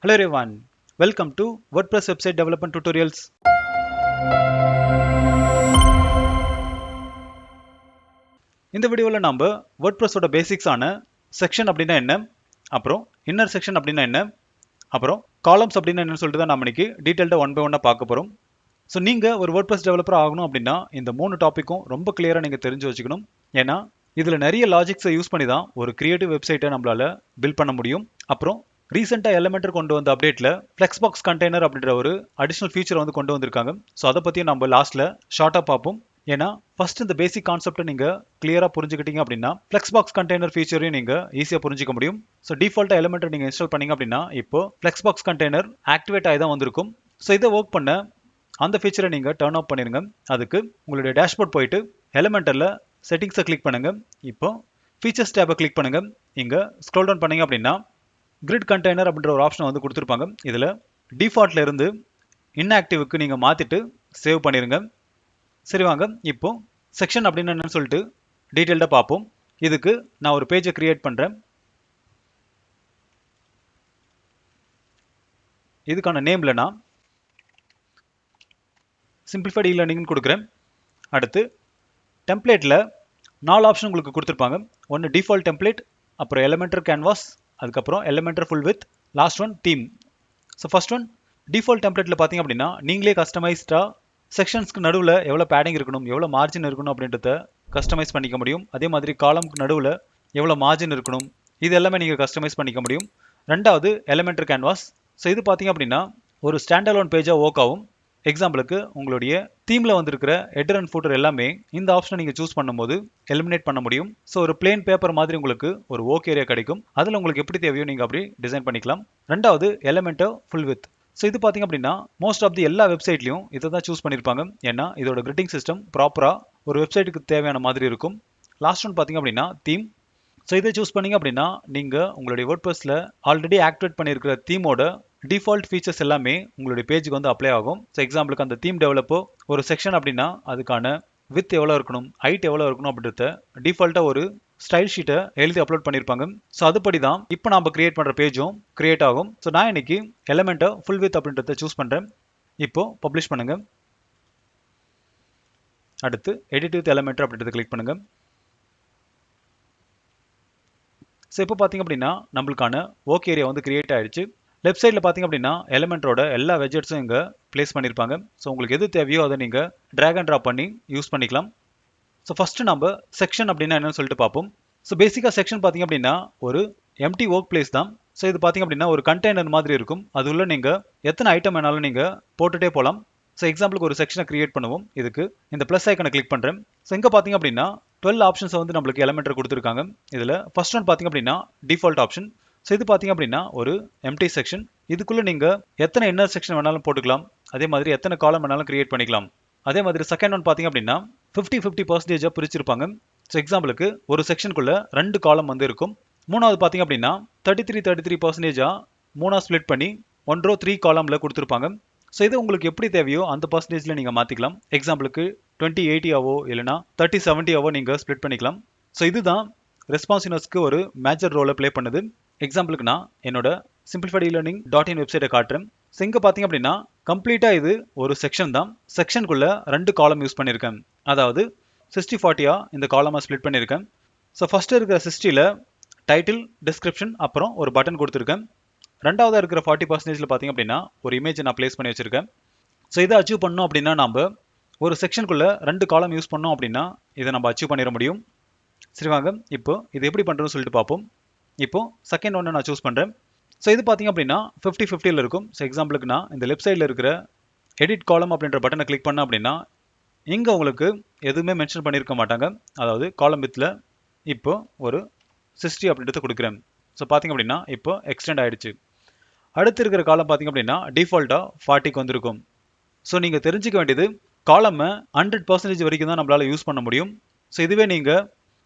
Hello everyone, welcome to WordPress website development tutorials. இந்த வீடியோவில் நாம் WordPress ஓட பேசிக்ஸ் ஆன செக்ஷன் அப்படின்னா என்ன, அப்புறம் இன்னர் செக்ஷன் அப்படின்னா என்ன, அப்புறம் காலம்ஸ் அப்படின்னா என்னன்னு சொல்லிட்டு தான் நம்ம இன்னைக்கு டீடைல்டாக ஒன் பை ஒன்னாக பார்க்க போகிறோம். ஸோ நீங்கள் ஒரு WordPress டெவலப்பர் ஆகணும் அப்படின்னா இந்த 3 டாப்பிக்கும் ரொம்ப கிளியராக நீங்கள் தெரிஞ்சு வச்சுக்கணும். ஏன்னா இதில் நிறைய லாஜிக்ஸை யூஸ் பண்ணி தான் ஒரு கிரியேட்டிவ் வெப்சைட்டை நம்மளால பில்ட் பண்ண முடியும். அப்புறம் ரீசெண்டாக எலிமெண்டர் கொண்டு வந்த அப்டேட்டில் ஃப்ளெக்ஸ்பாக்ஸ் கண்டெய்னர் அப்படின்ற ஒரு அடிஷனல் ஃபீச்சர் வந்து கொண்டு வந்திருக்காங்க. ஸோ அதை பற்றியும் நம்ம லாஸ்ட்டில் ஷார்ட்டாக பார்ப்போம். ஏன்னா ஃபர்ஸ்ட் இந்த பேசிக் கான்செப்டை நீங்கள் கிளியராக புரிஞ்சுக்கிட்டீங்க அப்படின்னா ஃப்ளெக்ஸ்பாக்ஸ் கண்டெய்னர் ஃபீச்சரையும் நீங்கள் ஈஸியாக புரிஞ்சிக்க முடியும். ஸோ டிஃபால்ட்டாக எலிமெண்டர் நீங்கள் இன்ஸ்டால் பண்ணீங்க அப்படின்னா இப்போ ஃப்ளெக்ஸ்பாக்ஸ் கண்டெய்னர் ஆக்டிவேட் ஆகி தான் வந்திருக்கும். ஸோ இதை ஒர்க் பண்ண அந்த ஃபீச்சரை நீங்கள் டர்ன் ஆஃப் பண்ணிடுங்க. அதுக்கு உங்களுடைய டேஷ்போர்ட் போயிட்டு எலிமெண்டரில் செட்டிங்ஸை கிளிக் பண்ணுங்க. இப்போ ஃபீச்சர்ஸ் டேபை கிளிக் பண்ணுங்க. இங்கே ஸ்க்ரோல் டவுன் பண்ணீங்க அப்படின்னா கிரிட் கண்டெய்னர் அப்படின்ற ஒரு ஆப்ஷன் வந்து கொடுத்துருப்பாங்க. இதில் டிஃபால்ட்ல இருந்து இன்ஆக்டிவ்க்கு நீங்கள் மாற்றிட்டு சேவ் பண்ணிடுங்க. சரி வாங்க இப்போ செக்ஷன் அப்படின்னு என்னன்னு சொல்லிட்டு டீட்டெயில்டாக பார்ப்போம். இதுக்கு நான் ஒரு பேஜை கிரியேட் பண்ணுறேன். இதுக்கான நேமில் நான் சிம்பிளிஃபைட் இ-லேர்னிங்னு கொடுக்குறேன். அடுத்து டெம்ப்ளேட்டில் 4 ஆப்ஷன் உங்களுக்கு கொடுத்துருப்பாங்க. ஒன்று டிஃபால்ட் டெம்ப்ளேட், அப்புறம் எலிமெண்டர் கேன்வாஸ், அதுக்கப்புறம் Elementor full width, last one theme. So first one default டெம்ப்ளேட்டில் பார்த்தீங்க அப்படின்னா நீங்களே கஸ்டமைஸ்டாக செக்ஷன்ஸ்க்கு நடுவில் எவ்வளோ பேடிங் இருக்கணும், எவ்வளோ மார்ஜின் இருக்கணும் அப்படின்றத கஸ்டமைஸ் பண்ணிக்க முடியும். அதே மாதிரி காலம்க்கு நடுவில் எவ்வளோ மார்ஜின் இருக்கணும், இது எல்லாமே நீங்கள் கஸ்டமைஸ் பண்ணிக்க முடியும். ரெண்டாவது எலிமெண்டர் கேன்வாஸ். ஸோ இது பார்த்தீங்க அப்படின்னா ஒரு ஸ்டாண்ட் அலோன் பேஜாக ஒர்க் ஆகும். எக்ஸாம்பிளுக்கு உங்களுடைய தீமில் வந்திருக்கிற ஹெட்டர் அண்ட் ஃபூட்டர் எல்லாமே இந்த ஆப்ஷனை நீங்கள் சூஸ் பண்ணும்போது எலிமினேட் பண்ண முடியும். ஸோ ஒரு பிளேன் பேப்பர் மாதிரி உங்களுக்கு ஒரு ஒர்க் ஏரியா கிடைக்கும். அதில் உங்களுக்கு எப்படி தேவையோ நீங்கள் அப்படி டிசைன் பண்ணிக்கலாம். ரெண்டாவது எலிமெண்டர் ஃபுல் வித். ஸோ இது பார்த்தீங்க அப்படின்னா மோஸ்ட் ஆஃப் தி எல்லா வெப்சைட்லையும் இதை தான் சூஸ் பண்ணியிருப்பாங்க. ஏன்னா இதோட கிரிட்டிங் சிஸ்டம் ப்ராப்பராக ஒரு வெப்சைட்டுக்கு தேவையான மாதிரி இருக்கும். லாஸ்ட் ஒன் பார்த்தீங்க அப்படின்னா தீம். ஸோ இதை சூஸ் பண்ணீங்க அப்படின்னா நீங்கள் உங்களுடைய WordPressல ஆல்ரெடி ஆக்டிவேட் பண்ணியிருக்கிற தீமோட டிஃபால்ட் ஃபீச்சர்ஸ் எல்லாமே உங்களுடைய பேஜுக்கு வந்து அப்ளை ஆகும். ஸோ எக்ஸாம்பிளுக்கு அந்த தீம் டெவலப்போ ஒரு செக்ஷன் அப்படின்னா அதுக்கான வித் எவ்வளோ இருக்கணும், ஹைட் எவ்வளோ இருக்கணும் அப்படின்றத டிஃபால்ட்டாக ஒரு ஸ்டைல் ஷீட்டை எழுதி அப்லோட் பண்ணியிருப்பாங்க. ஸோ அதுபடி தான் இப்போ நம்ம கிரியேட் பண்ணுற பேஜும் கிரியேட் ஆகும். ஸோ நான் இன்னைக்கு எலிமெண்ட்டை ஃபுல் வித் அப்படின்றத சூஸ் பண்ணுறேன். இப்போ பப்ளிஷ் பண்ணுங்க. அடுத்து எடிட் வித் எலிமெண்டர் அப்படின்றத கிளிக் பண்ணுங்க. ஸோ இப்போ பார்த்தீங்க அப்படின்னா நம்மளுக்கான ஒர்க் ஏரியா வந்து கிரியேட் ஆயிடுச்சு. லெஃப்ட் சைடில் பார்த்தீங்க அப்படின்னா எலிமெண்டரோட எல்லா வெஜெட்ஸும் இங்கே பிளேஸ் பண்ணியிருப்பாங்க. ஸோ உங்களுக்கு எது தேவையோ அதை நீங்கள் ட்ராக் அண்ட் ட்ராப் பண்ணி யூஸ் பண்ணிக்கலாம். ஸோ ஃபஸ்ட்டு நம்ம செக்ஷன் அப்படின்னா என்னன்னு சொல்லிட்டு பார்ப்போம். ஸோ பேசிக்காக செக்ஷன் பார்த்தீங்க அப்படின்னா ஒரு எம்டி ஒர்க் பிளேஸ் தான். ஸோ இது பார்த்தீங்க அப்படின்னா ஒரு கண்டெய்னர் மாதிரி இருக்கும். அது உள்ள நீங்கள் எத்தனை ஐட்டம் வேணாலும் நீங்கள் போட்டுகிட்டே போகலாம். ஸோ எக்ஸாம்பிளுக்கு ஒரு செக்ஷனை கிரியேட் பண்ணுவோம். இதுக்கு இந்த ப்ளஸ் ஐக்கனை கிளிக் பண்ணுறேன். ஸோ இங்கே பார்த்தீங்க அப்படின்னா 12 ஆப்ஷன்ஸை வந்து நம்மளுக்கு எலிமெண்டர் கொடுத்துருக்காங்க. இதில் ஃபர்ஸ்ட் ஒன் பார்த்தீங்க அப்படின்னா டிஃபால்ட் ஆப்ஷன். ஸோ இது பார்த்தீங்க அப்படின்னா ஒரு எம்டி செக்ஷன். இதுக்குள்ளே நீங்கள் எத்தனை இன்னர் செக்ஷன் வேணாலும் போட்டுக்கலாம். அதே மாதிரி எத்தனை காலம் வேணாலும் கிரியேட் பண்ணிக்கலாம். அதே மாதிரி செகண்ட் ஒன் பார்த்தீங்க அப்படின்னா 50-50% பிரிச்சிருப்பாங்க. ஸோ எக்ஸாம்பிளுக்கு ஒரு செக்ஷனுக்குள்ள 2 காலம் வந்து இருக்கும். மூணாவது பார்த்தீங்க அப்படின்னா 33% மூணாக ஸ்ப்ளிட் பண்ணி 1 row 3 காலமில் கொடுத்துருப்பாங்க. ஸோ இது உங்களுக்கு எப்படி தேவையோ அந்த பர்சன்டேஜில் நீங்கள் மாற்றிக்கலாம். எக்ஸாம்பிளுக்கு 20-80 இல்லைனா 30-70 நீங்கள் ஸ்ப்ளிட் பண்ணிக்கலாம். ஸோ இதுதான் ரெஸ்பான்சிவ்னஸ்க்கு ஒரு மேஜர் ரோலை ப்ளே பண்ணுது. எக்ஸாம்பிளுக்கு நான் என்னோட சிம்பிளிஃபைட் இ-லேர்னிங்.in வெப்சைட்டை காட்டுறேன். ஸோ இங்கே பார்த்தீங்க அப்படின்னா கம்ப்ளீட்டாக இது ஒரு செக்ஷன் தான். செக்ஷனுக்குள்ளே 2 காலம் யூஸ் பண்ணியிருக்கேன். அதாவது 60-40 இந்த காலமாக ஸ்ப்ளிட் பண்ணியிருக்கேன். ஸோ ஃபஸ்ட்டு இருக்கிற 60ல் டைட்டில், டிஸ்கிரிப்ஷன், அப்புறம் ஒரு பட்டன் கொடுத்துருக்கேன். ரெண்டாவதாக இருக்கிற 40%ல் பார்த்தீங்க அப்படின்னா ஒரு இமேஜை நான் ப்ளேஸ் பண்ணி வச்சுருக்கேன். ஸோ இதை அச்சீவ் பண்ணோம் அப்படின்னா நம்ம ஒரு செக்ஷனுக்குள்ளே 2 காலம் யூஸ் பண்ணோம் அப்படின்னா இதை நம்ம அச்சீவ் பண்ணிட முடியும். சரி வாங்க இப்போ இது எப்படி பண்ணுறதுன்னு சொல்லிட்டு பார்ப்போம். இப்போ செகண்ட் ஒன்று நான் சூஸ் பண்ணுறேன். ஸோ இது பார்த்தீங்க அப்படின்னா 50-50 இருக்கும். ஸோ எக்ஸாம்பிளுக்கு நான் இந்த லெஃப்ட் சைடில் இருக்கிற எடிட் காலம் அப்படின்ற பட்டனை கிளிக் பண்ணேன் அப்படின்னா இங்கே உங்களுக்கு எதுவுமே மென்ஷன் பண்ணியிருக்க மாட்டாங்க. அதாவது காலம் வித்தில் இப்போ ஒரு 60 அப்படின்றத கொடுக்குறேன். ஸோ பார்த்தீங்க அப்படின்னா இப்போ எக்ஸ்டெண்ட் ஆகிடுச்சு. அடுத்து இருக்கிற காலம் பார்த்தீங்க அப்படின்னா டிஃபால்ட்டாக 40க்கு வந்திருக்கும். ஸோ நீங்கள் தெரிஞ்சிக்க வேண்டியது காலமை 100% வரைக்கும் தான் நம்மளால் யூஸ் பண்ண முடியும். ஸோ இதுவே நீங்கள்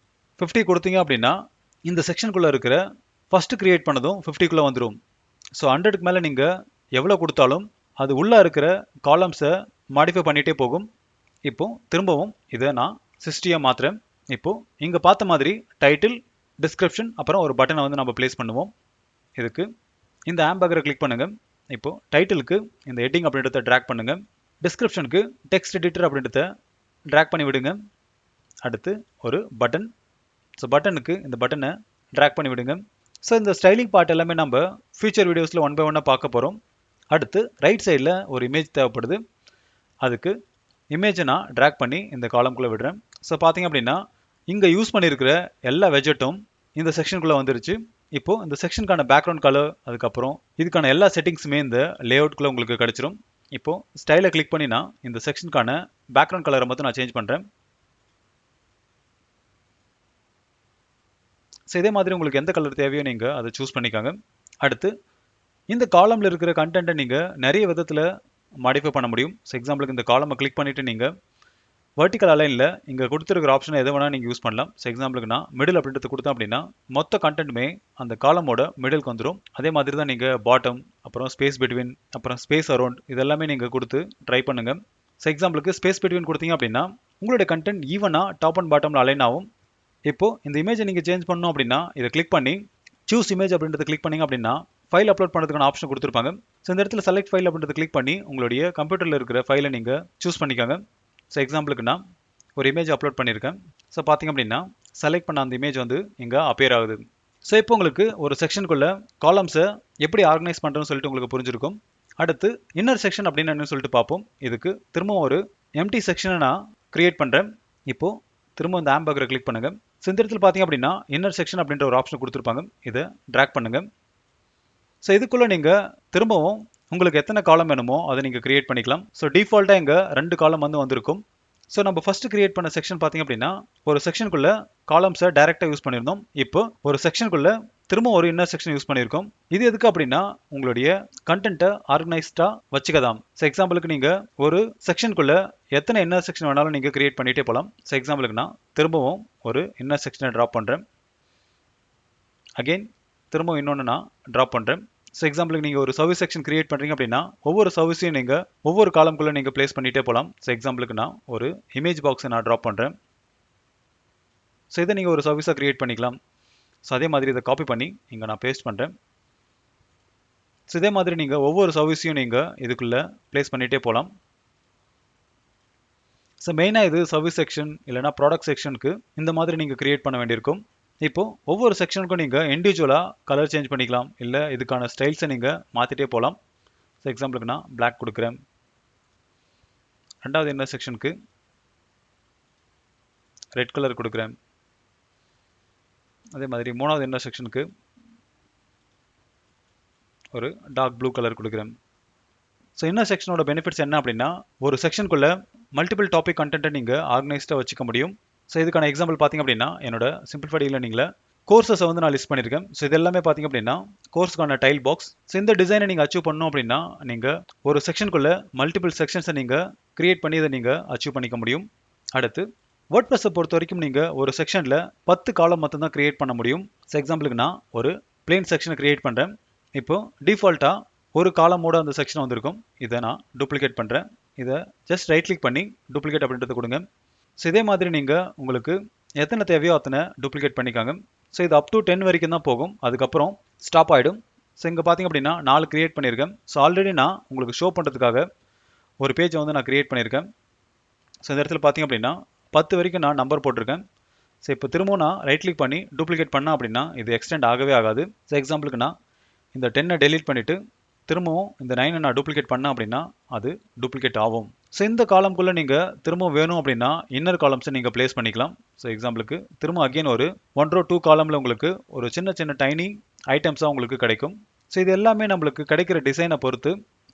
50 கொடுத்தீங்க அப்படின்னா இந்த செக்ஷனுக்குள்ளே இருக்கிற ஃபஸ்ட்டு கிரியேட் பண்ணதும் 50க்குள்ளே வந்துடும். ஸோ 100க்கு மேலே நீங்கள் எவ்வளோ கொடுத்தாலும் அது உள்ளே இருக்கிற காலம்ஸை மாடிஃபை பண்ணிகிட்டே போகும். இப்போது திரும்பவும் இதை நான் 60 மாற்றுறேன். இப்போது இங்கே பார்த்த மாதிரி டைட்டில், டிஸ்கிரிப்ஷன், அப்புறம் ஒரு பட்டனை வந்து நம்ம ப்ளேஸ் பண்ணுவோம். இதுக்கு இந்த ஹேம்பர்கரை கிளிக் பண்ணுங்க. இப்போ டைட்டிலுக்கு இந்த ஹெட்டிங் அப்படின்றத ட்ராக் பண்ணுங்க. டிஸ்கிரிப்ஷனுக்கு டெக்ஸ்ட் எடிட்டர் அப்படின்றத ட்ராக் பண்ணி விடுங்க. அடுத்து ஒரு பட்டன். ஸோ பட்டனுக்கு இந்த பட்டனை ட்ராக் பண்ணி விடுங்க. ஸோ இந்த ஸ்டைலிங் பார்ட் எல்லாமே நம்ம ஃபியூச்சர் வீடியோஸில் ஒன் பை ஒன்னாக பார்க்க போகிறோம். அடுத்து ரைட் சைடில் ஒரு இமேஜ் தேவைப்படுது. அதுக்கு இமேஜை நான் ட்ராக் பண்ணி இந்த காலம்குள்ளே விடுறேன். ஸோ பார்த்தீங்க அப்படின்னா இங்கே யூஸ் பண்ணியிருக்கிற எல்லா வெஜெட்டும் இந்த செக்ஷனுக்குள்ளே வந்துருச்சு. இப்போ இந்த செக்ஷனுக்கான பேக்ரவுண்ட் கலர், அதுக்கப்புறம் இதுக்கான எல்லா செட்டிங்ஸுமே இந்த லேஅவுட்குள்ளே உங்களுக்கு கிடைச்சிரும். இப்போ ஸ்டைலை கிளிக் பண்ணி நான் இந்த செக்ஷனுக்கான பேக்ரவுண்ட் கலரை மட்டும் நான் சேஞ்ச் பண்ணுறேன். ஸோ இதே மாதிரி உங்களுக்கு எந்த கலர் தேவையோ நீங்கள் அதை சூஸ் பண்ணிக்காங்க. அடுத்து இந்த காலமில் இருக்கிற கண்டென்ட்டை நீங்கள் நிறைய விதத்தில் மாடிஃபை பண்ண முடியும். ஸோ எக்ஸாம்பிளுக்கு இந்த காலமை கிளிக் பண்ணிவிட்டு நீங்கள் வெர்டிக்கல் அலைனில் இங்கே கொடுத்துருக்கிற ஆப்ஷனை எதை வேணால் நீங்கள் யூஸ் பண்ணலாம். ஸோ எக்ஸாம்பிளுக்கு நான் மிடில் அப்படின்றது கொடுத்தேன் அப்படின்னா மொத்த கண்டென்ட்டுமே அந்த காலமோட மிடிலுக்கு வந்துடும். அதே மாதிரி தான் நீங்கள் பாட்டம், அப்புறம் ஸ்பேஸ் பிட்வீன், அப்புறம் ஸ்பேஸ் அரௌண்ட் இதெல்லாமே நீங்கள் கொடுத்து ட்ரை பண்ணுங்கள். ஸோ எக்ஸாம்பிளுக்கு ஸ்பேஸ் பிட்வீன் கொடுத்தீங்க அப்படின்னா உங்களுடைய கண்டென்ட் ஈவனாக டாப் அண்ட் பாட்டமில் அலைன் ஆகும். இப்போது இந்த இமேஜை நீங்கள் சேஞ்ச் பண்ணணும் அப்படின்னா இதை கிளிக் பண்ணி சூஸ் இமேஜ் அப்படின்றத கிளிக் பண்ணிங்க அப்படின்னா ஃபைல் அப்லோட் பண்ணுறதுக்கான ஆப்ஷன் கொடுத்துருப்பாங்க. ஸோ இந்த இடத்துல செலக்ட் ஃபைல் அப்படின்றத கிளிக் பண்ணி உங்களுடைய கம்ப்யூட்டரில் இருக்கிற ஃபைலை நீங்கள் சூஸ் பண்ணிக்காங்க. ஸோ எக்ஸாம்பிளுக்கு நான் ஒரு இமேஜ் அப்லோட் பண்ணியிருக்கேன். ஸோ பார்த்தீங்க அப்படின்னா செலக்ட் பண்ண அந்த இமேஜ் வந்து இங்கே அப்பியர் ஆகுது. ஸோ இப்போ உங்களுக்கு ஒரு செக்ஷனுக்குள்ள காலம்ஸை எப்படி ஆர்கனைஸ் பண்ணுறோன்னு சொல்லிட்டு உங்களுக்கு புரிஞ்சிருக்கும். அடுத்து இன்னர் செக்ஷன் அப்படின்னு என்னன்னு சொல்லிட்டு பார்ப்போம். இதுக்கு திரும்பவும் ஒரு எம்டி செக்ஷனை நான் கிரியேட் பண்ணுறேன். இப்போது திரும்ப இந்த ஹேம்பர்கரை கிளிக் பண்ணுங்கள். ஸோ இந்த இடத்துல பார்த்தீங்க அப்படின்னா இன்னர் செக்ஷன் அப்படின்ற ஒரு ஆப்ஷன் கொடுத்துருப்பாங்க. இதை ட்ராக் பண்ணுங்கள். ஸோ இதுக்குள்ளே நீங்கள் திரும்பவும் உங்களுக்கு எத்தனை காலம் வேணுமோ அதை நீங்கள் கிரியேட் பண்ணிக்கலாம். ஸோ டிஃபால்ட்டாக இங்கே 2 காலம் வந்து வந்திருக்கும். ஸோ நம்ம ஃபஸ்ட்டு கிரியேட் பண்ண செக்ஷன் பார்த்தீங்க அப்படின்னா ஒரு செக்ஷனுக்குள்ளே காலம்ஸை டைரெக்டாக யூஸ் பண்ணியிருந்தோம். இப்போ ஒரு செக்ஷனுக்குள்ளே திரும்ப ஒரு இன்னர் செக்ஷன் யூஸ் பண்ணியிருக்கோம். இது எதுக்கு அப்படின்னா உங்களுடைய கண்டென்ட்டை ஆர்கனைஸ்டாக வச்சுக்கதான். ஸோ எக்ஸாம்பிளுக்கு நீங்கள் ஒரு செக்ஷனுக்குள்ளே எத்தனை இன்னர் செக்ஷன் வேணாலும் நீங்கள் கிரியேட் பண்ணிகிட்டே போகலாம். ஸோ எக்ஸாம்பிளுக்கு நான் திரும்பவும் ஒரு இன்னர் செக்ஷனை ட்ராப் பண்ணுறேன். அகெயின் திரும்பவும் இன்னொன்று நான் ட்ராப் பண்ணுறேன். ஸோ எக்ஸாம்பிளுக்கு நீங்கள் ஒரு சர்வீஸ் செக்ஷன் கிரியேட் பண்ணுறீங்க அப்படின்னா ஒவ்வொரு சர்வீஸையும் நீங்கள் ஒவ்வொரு காலம்குள்ளே நீங்கள் ப்ளேஸ் பண்ணிகிட்டே போகலாம். ஸோ எக்ஸாம்பிளுக்கு நான் ஒரு இமேஜ் பாக்ஸை நான் ட்ராப் பண்ணுறேன். ஸோ இதை நீங்கள் ஒரு சர்வீஸாக கிரியேட் பண்ணிக்கலாம். ஸோ அதே மாதிரி இதை காப்பி பண்ணி இங்கே நான் பேஸ்ட் பண்ணுறேன். ஸோ இதே மாதிரி நீங்கள் ஒவ்வொரு சர்வீஸையும் நீங்கள் இதுக்குள்ளே ப்ளேஸ் பண்ணிகிட்டே போகலாம். ஸோ மெயினாக இது சர்வீஸ் செக்ஷன் இல்லைனா ப்ராடக்ட் செக்ஷனுக்கு இந்த மாதிரி நீங்கள் கிரியேட் பண்ண வேண்டியிருக்கும். இப்போது ஒவ்வொரு செக்ஷனுக்கும் நீங்கள் இண்டிவிஜுவலாக கலர் சேஞ்ச் பண்ணிக்கலாம், இல்லை இதுக்கான ஸ்டைல்ஸை நீங்கள் மாற்றிட்டே போகலாம். ஸோ எக்ஸாம்பிளுக்கு நான் பிளாக் கொடுக்குறேன். ரெண்டாவது இன்னர் செக்ஷனுக்கு ரெட் கலர் கொடுக்குறேன். அதே மாதிரி மூணாவது இன்னர் செக்ஷனுக்கு ஒரு டார்க் ப்ளூ கலர் கொடுக்குறேன். ஸோ இன்னர் செக்ஷனோட பெனிஃபிட்ஸ் என்ன அப்படின்னா ஒரு செக்ஷனுக்குள்ளே மல்டிபிள் டாபிக் கண்டென்ட்டை நீங்கள் ஆர்கனைஸ்டாக வச்சுக்க முடியும். ஸோ இதுக்கான எக்ஸாம்பிள் பார்த்தீங்க அப்படின்னா என்னோட சிம்பிளிஃபைட் லேர்னிங்கில் கோர்சஸை வந்து நான் லிஸ்ட் பண்ணியிருக்கேன். ஸோ இது எல்லாமே பார்த்தீங்க அப்படின்னா கோர்ஸ்க்கான டைல் பாக்ஸ். ஸோ இந்த டிசைனை நீங்கள் அச்சீவ் பண்ணணும் அப்படின்னா நீங்கள் ஒரு செக்ஷனுக்குள்ளே மல்டிபிள் செக்ஷன்ஸை நீங்கள் கிரியேட் பண்ணி இதை நீங்கள் அச்சீவ் பண்ணிக்க முடியும். அடுத்து வேர்ட்பிரஸ்ஸை பொறுத்த வரைக்கும் நீங்கள் ஒரு செக்ஷனில் 10 காலம் மட்டும்தான் கிரியேட் பண்ண முடியும். ஸோ எக்ஸாம்பிளுக்கு நான் ஒரு பிளெயின் செக்ஷனை கிரியேட் பண்ணுறேன். இப்போது டிஃபால்ட்டாக ஒரு காலமோட அந்த செக்ஷன் வந்திருக்கும். இதை நான் டூப்ளிகேட் பண்ணுறேன். இதை ஜஸ்ட் ரைட் கிளிக் பண்ணி டூப்ளிகேட் அப்படின்றத கொடுங்க. ஸோ இதே மாதிரி நீங்கள் உங்களுக்கு எத்தனை தேவையோ அத்தனை டூப்ளிகேட் பண்ணிக்காங்க. ஸோ இது அப் டு 10 வரைக்கும் தான் போகும், அதுக்கப்புறம் ஸ்டாப் ஆகிடும். ஸோ இங்கே பார்த்தீங்க அப்படின்னா 4 கிரியேட் பண்ணியிருக்கேன். ஸோ ஆல்ரெடி நான் உங்களுக்கு ஷோ பண்ணுறதுக்காக ஒரு பேஜை வந்து நான் கிரியேட் பண்ணியிருக்கேன். ஸோ இந்த இடத்துல பார்த்தீங்க அப்படின்னா 10 வரைக்கும் நான் நம்பர் போட்டிருக்கேன். ஸோ இப்போ திரும்பவும் நான் ரைட் கிளிக் பண்ணி டூப்ளிகேட் பண்ணேன் அப்படின்னா இது எக்ஸ்டெண்ட் ஆகவே ஆகாது. ஸோ எக்ஸாம்பிளுக்கு நான் இந்த 10 டெலீட் பண்ணிவிட்டு திரும்பவும் இந்த 9 நான் டூப்ளிகேட் பண்ணேன் அப்படின்னா அது டூப்ளிகேட் ஆகும். ஸோ இந்த காலம்குள்ளே நீங்கள் திரும்பவும் வேணும் அப்படின்னா இன்னர் காலம்ஸை நீங்கள் ப்ளேஸ் பண்ணிக்கலாம். ஸோ எக்ஸாம்பிளுக்கு திரும்ப அகெயின் ஒரு 1 row 2 காலமில் உங்களுக்கு ஒரு சின்ன சின்ன டைனி ஐட்டம்ஸாக உங்களுக்கு கிடைக்கும். ஸோ இது எல்லாமே நம்மளுக்கு கிடைக்கிற டிசைனை பொறுத்து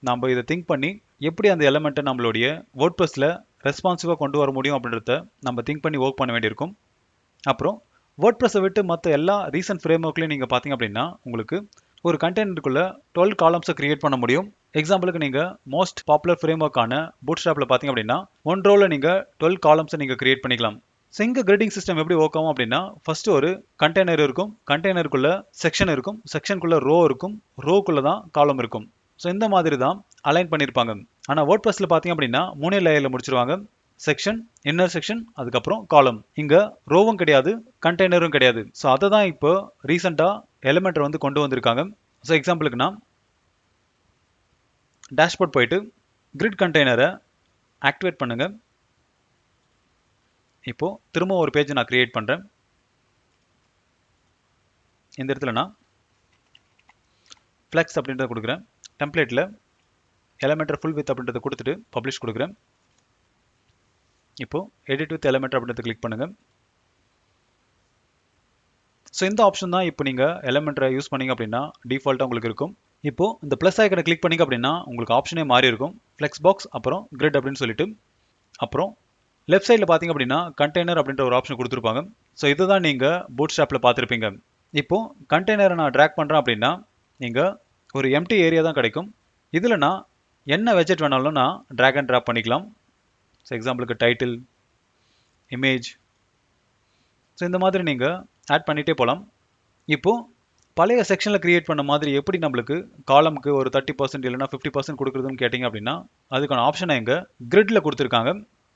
நம்ம இதை திங்க் பண்ணி எப்படி அந்த எலமெண்ட்டை நம்மளுடைய வேர்ட்பிரஸில் ரெஸ்பான்சிவாக கொண்டு வர முடியும் அப்படின்றத நம்ம திங்க் பண்ணி ஒர்க் பண்ண வேண்டியிருக்கும். அப்புறம் வேர்ட்பிரஸை விட்டு மற்ற எல்லா ரீசன்ட் ஃப்ரேம் ஒர்க்லையும் நீங்கள் பார்த்தீங்க அப்படின்னா உங்களுக்கு ஒரு கண்டென்ட்டுக்குள்ளே 12 காலம்ஸை கிரியேட் பண்ண முடியும். எக்ஸாம்பிளுக்கு நீங்கள் மோஸ்ட் பாப்புலர் ஃப்ரேம் ஒர்க்கான பூட்ஸ்ட்ராப்பில் பார்த்தீங்க அப்படின்னா 1 rowவில் நீங்கள் 12 காலம்ஸை நீங்கள் கிரியேட் பண்ணிக்கலாம். ஸோ இங்கே கிரேடிங் சிஸ்டம் எப்படி ஒர்க் ஆகும் அப்படின்னா ஃபஸ்ட்டு ஒரு கண்டெய்னர் இருக்கும், கண்டெய்னருக்குள்ளே செக்ஷன் இருக்கும், செக்ஷனுக்குள்ளே ரோ இருக்கும், ரோக்குள்ளே தான் காலம் இருக்கும். ஸோ இந்த மாதிரி தான் அலைன் பண்ணியிருப்பாங்க. ஆனால் வேர்ட்பிரஸில் பார்த்தீங்க அப்படின்னா 3 லேயரில் முடிச்சிருவாங்க. செக்ஷன், இன்னர் செக்ஷன், அதுக்கப்புறம் காலம். இங்கே ரோவும் கிடையாது, கண்டெய்னரும் கிடையாது. ஸோ அதை தான் இப்போ ரீசெண்டாக எலிமெண்டர் வந்து கொண்டு வந்திருக்காங்க. ஸோ எக்ஸாம்பிளுக்கு நான் டேஷ்போர்ட் போயிட்டு கிரிட் கண்டெய்னரை ஆக்டிவேட் பண்ணுங்க. இப்போ திரும்ப ஒரு பேஜ் நான் கிரியேட் பண்றேன். இந்த இடத்துல நான் ஃப்ளெக்ஸ் அப்படின்றத கொடுக்குறேன். டெம்ப்ளேட்ல எலமெண்டர் ஃபுல் வித் அப்படின்றத கொடுத்துட்டு பப்ளிஷ் கொடுக்குறேன். இப்போ எடிட் வித் எலமெண்டர் அப்படின்றத கிளிக் பண்ணுங்க. ஸோ இந்த ஆப்ஷன் தான் இப்போ நீங்கள் எலமெண்டரை யூஸ் பண்ணீங்க அப்படின்னா டிஃபால்ட்டாக உங்களுக்கு இருக்கும். இப்போ இந்த ப்ளஸ் ஐக்கனை கிளிக் பண்ணிங்க அப்படின்னா உங்களுக்கு ஆப்ஷனே மாறி இருக்கும். ஃப்ளெக்ஸ் பாக்ஸ் அப்புறம் கிரிட் அப்படின்னு சொல்லிட்டு அப்புறம் லெஃப்ட் சைடில் பார்த்தீங்க அப்படின்னா கண்டெய்னர் அப்படின்ற ஒரு ஆப்ஷன் கொடுத்துருப்பாங்க. ஸோ இதுதான் நீங்கள் பூட்ஸ்ட்ராப்பில் பார்த்துருப்பீங்க. இப்போ கண்டெய்னரை நான் ட்ராக் பண்ணுறேன் அப்படின்னா நீங்கள் ஒரு எம்டி ஏரியா தான் கிடைக்கும். இதில் நான் என்ன வெஜெட் வேணாலும் நான் ட்ராக் அண்ட் ட்ராப் பண்ணிக்கலாம். ஸோ எக்ஸாம்பிளுக்கு டைட்டில், இமேஜ், ஸோ இந்த மாதிரி நீங்கள் ஆட் பண்ணிகிட்டே போகலாம். இப்போது பழைய செக்ஷனில் கிரியேட் பண்ண மாதிரி எப்படி நம்மளுக்கு காலமுக்கு ஒரு 30% இல்லைனா 50% கொடுக்குறதுன்னு கேட்டிங்க அப்படின்னா அதுக்கான ஆப்ஷனை எங்கே கிரிட்டில் கொடுத்துருக்காங்க.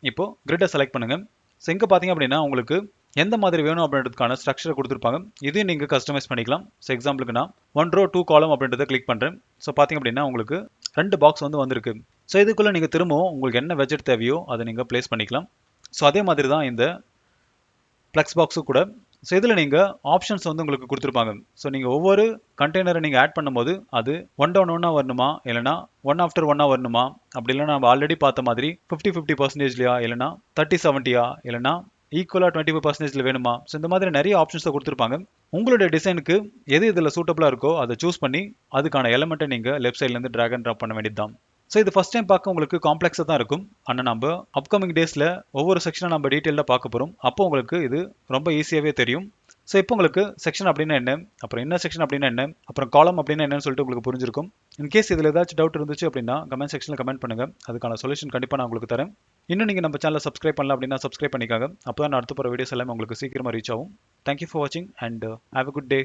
இப்போது கிரிட்டை செலக்ட் பண்ணுங்கள். ஸோ இங்கே பார்த்தீங்க அப்படின்னா உங்களுக்கு எந்த மாதிரி வேணும் அப்படின்றதுக்கான ஸ்ட்ரக்சரை கொடுத்துருப்பாங்க. இதையும் நீங்கள் கஸ்டமைஸ் பண்ணிக்கலாம். ஸோ எக்ஸாம்பிளுக்கு நான் 1 row 2 column அப்படின்றத கிளிக் பண்ணுறேன். ஸோ பார்த்தீங்க அப்படின்னா உங்களுக்கு 2 பாக்ஸ் வந்து வந்திருக்கு. ஸோ இதுக்குள்ளே நீங்கள் திரும்பவும் உங்களுக்கு என்ன வெஜெட் தேவையோ அதை நீங்கள் ப்ளேஸ் பண்ணிக்கலாம். ஸோ அதே மாதிரி தான் இந்த ஃப்ளெக்ஸ் பாக்ஸும் கூட. ஸோ இதில் நீங்கள் ஆப்ஷன்ஸ் வந்து உங்களுக்கு கொடுத்துருப்பாங்க. ஸோ நீங்கள் ஒவ்வொரு கண்டெய்னரை நீங்கள் ஆட் பண்ணும்போது அது 1 down 1 வரணுமா இல்லைனா 1 after 1 வரணுமா, அப்படி இல்லைனா நம்ம ஆல்ரெடி பார்த்த மாதிரி 50-50%லையா இல்லைனா 30-70யா இல்லைனா ஈக்குவலாக 25% வேணுமா. ஸோ இந்த மாதிரி நிறைய ஆப்ஷன்ஸை கொடுத்துருப்பாங்க. உங்களுடைய டிசைனுக்கு எது இதில் சூட்டபுளாக இருக்கோ அதை சூஸ் பண்ணி அதுக்கான எலமெண்ட்டை நீங்கள் லெஃப்ட் சைட்லேருந்து ட்ராக் அண்ட் ட்ராப் பண்ண வேண்டியது தான். ஸோ இது ஃபஸ்ட் டைம் பார்க்க உங்களுக்கு காம்ப்ளெக்ஸாக தான் இருக்கும். ஆனால் நம்ம அப்கமிங் டேஸில் ஒவ்வொரு செக்ஷனை நம்ம டீட்டெயிலாக பார்க்க போகிறோம். அப்போ உங்களுக்கு இது ரொம்ப ஈஸியாகவே தெரியும். ஸோ இப்போ உங்களுக்கு செக்ஷன் அப்படின்னா என்ன, அப்புறம் என்ன செக்ஷன் அப்படின்னா என்ன, அப்புறம் காலம் அப்படின்னா என்னன்னு சொல்லிட்டு உங்களுக்கு புரிஞ்சிருக்கும். இன்கேஸ் இதில் ஏதாச்சும் டவுட் இருந்துச்சு அப்படின்னா கமெண்ட் செக்ஷனில் கமெண்ட் பண்ணுங்கள். அதுக்கான சொல்யூஷன் கண்டிப்பாக நான் உங்களுக்கு தரேன். இன்னும் நீங்கள் நம்ம சேனலை சப்ஸ்கிரைப் பண்ணல அப்படின்னா சப்ஸ்கிரைப் பண்ணிக்காங்க. அப்போ தான் நான் அடுத்த போகிற வீடியோஸ் எல்லாமே உங்களுக்கு சீக்கிரமாக ரீச் ஆகும். தேங்க்யூ ஃபார் வாட்சிங் and have a good day.